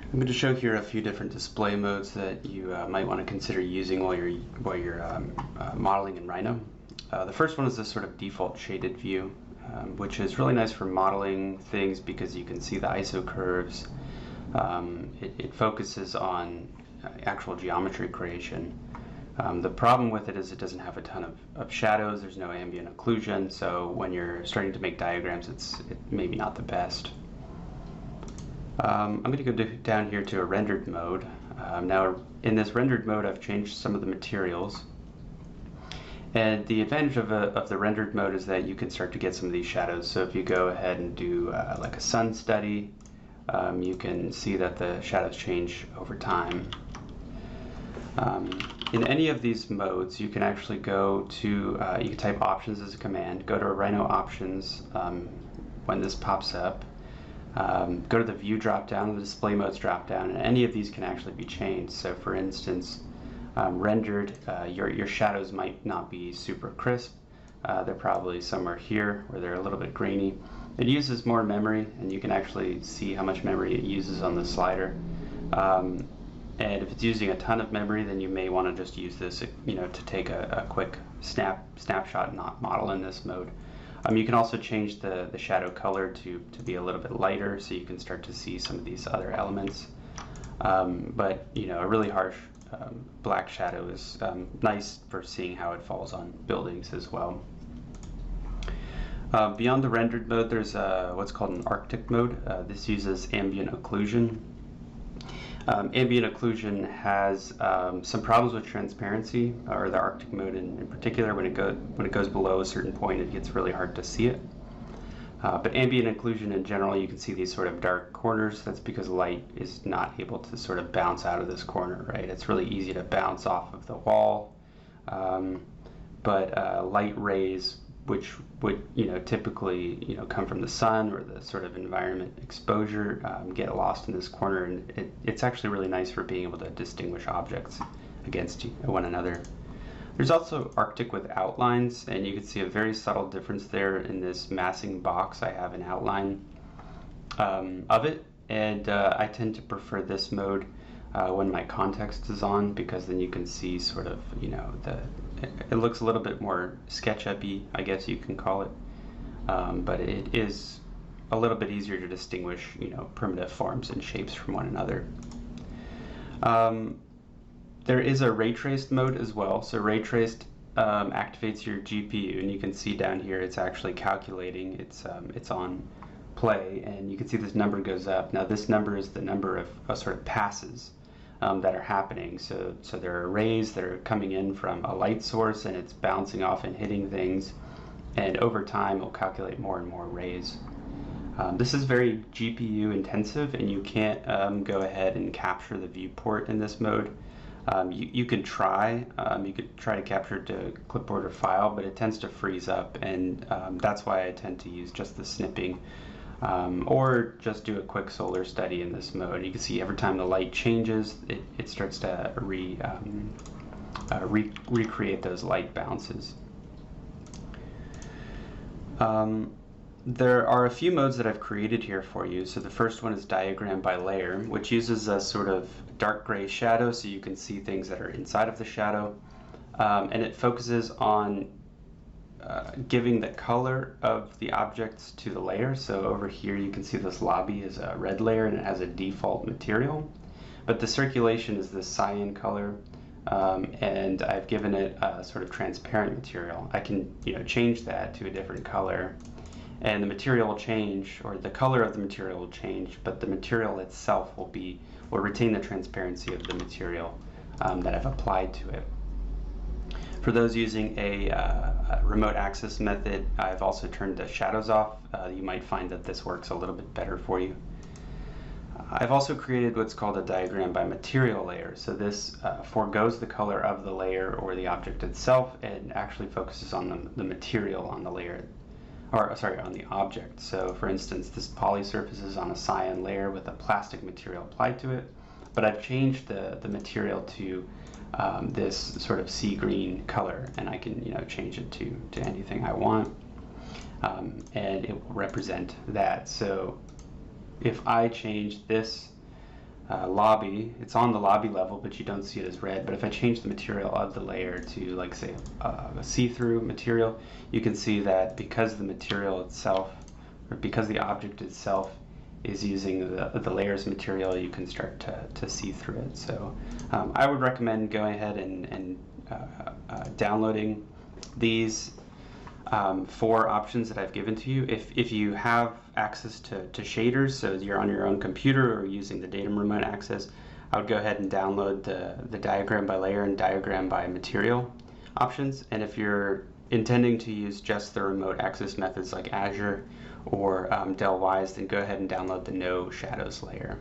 I'm going to show here a few different display modes that you might want to consider using while you're modeling in Rhino. The first one is this sort of default shaded view, which is really nice for modeling things because you can see the ISO curves. It focuses on actual geometry creation. The problem with it is it doesn't have a ton of shadows. There's no ambient occlusion, so when you're starting to make diagrams, it's maybe not the best. I'm going to go down here to a rendered mode. Now in this rendered mode I've changed some of the materials, and the advantage of the rendered mode is that you can start to get some of these shadows. So if you go ahead and do like a sun study, you can see that the shadows change over time. In any of these modes you can actually go to, you can type options as a command, go to Rhino options when this pops up. Go to the view drop down, the display modes drop down, and any of these can actually be changed. So for instance, rendered, your shadows might not be super crisp. They're probably somewhere here where they're a little bit grainy. It uses more memory, and you can actually see how much memory it uses on the slider. And if it's using a ton of memory, then you may want to just use this, to take a quick snapshot model in this mode. You can also change the shadow color to be a little bit lighter, so you can start to see some of these other elements. But a really harsh black shadow is nice for seeing how it falls on buildings as well. Beyond the rendered mode, there's what's called an Arctic mode. This uses ambient occlusion. Ambient occlusion has some problems with transparency, or the Arctic mode in particular. When it goes below a certain point, it gets really hard to see it. But ambient occlusion in general, you can see these sort of dark corners. That's because light is not able to sort of bounce out of this corner, right? It's really easy to bounce off of the wall, but light rays, which would typically come from the sun or the sort of environment exposure, get lost in this corner, and it's actually really nice for being able to distinguish objects against one another. There's also Arctic with outlines, and you can see a very subtle difference there in this massing box. I have an outline of it, and I tend to prefer this mode when my context is on, because then you can see sort of it looks a little bit more SketchUp-y, I guess you can call it, but it is a little bit easier to distinguish primitive forms and shapes from one another. There is a ray traced mode as well. So ray traced activates your GPU, and you can see down here it's actually calculating. It's on play, and you can see this number goes up. Now this number is the number of sort of passes that are happening. So there are rays that are coming in from a light source, and it's bouncing off and hitting things, and over time it'll calculate more and more rays. This is very GPU intensive, and you can't go ahead and capture the viewport in this mode. You could try to capture it to clipboard or file, but it tends to freeze up, and that's why I tend to use just the snipping, or just do a quick solar study in this mode. You can see every time the light changes, it starts to recreate those light bounces. There are a few modes that I've created here for you. So the first one is diagram by layer, which uses a sort of dark gray shadow so you can see things that are inside of the shadow, and it focuses on giving the color of the objects to the layer. So over here you can see this lobby is a red layer, and it has a default material, but the circulation is this cyan color, and I've given it a sort of transparent material. I can change that to a different color, and the material will change, or the color of the material will change, but the material itself will retain the transparency of the material that I've applied to it. For those using a remote access method, I've also turned the shadows off. You might find that this works a little bit better for you. I've also created what's called a diagram by material layer. So this forgoes the color of the layer or the object itself, and actually focuses on the material on the layer, on the object. So for instance, this poly surface is on a cyan layer with a plastic material applied to it, but I've changed the material to this sort of sea green color, and I can change it to anything I want, and it will represent that. So if I change this lobby, it's on the lobby level, but you don't see it as red. But if I change the material of the layer to, like, say, a see-through material, you can see that because the material itself, or because the object itself is using the layers material, you can start to see through it. So I would recommend going ahead and downloading these 4 options that I've given to you. If you have access to shaders, so you're on your own computer or using the datum remote access, I would go ahead and download the diagram by layer and diagram by material options. And if you're intending to use just the remote access methods like Azure or Dell Wise, then go ahead and download the no shadows layer.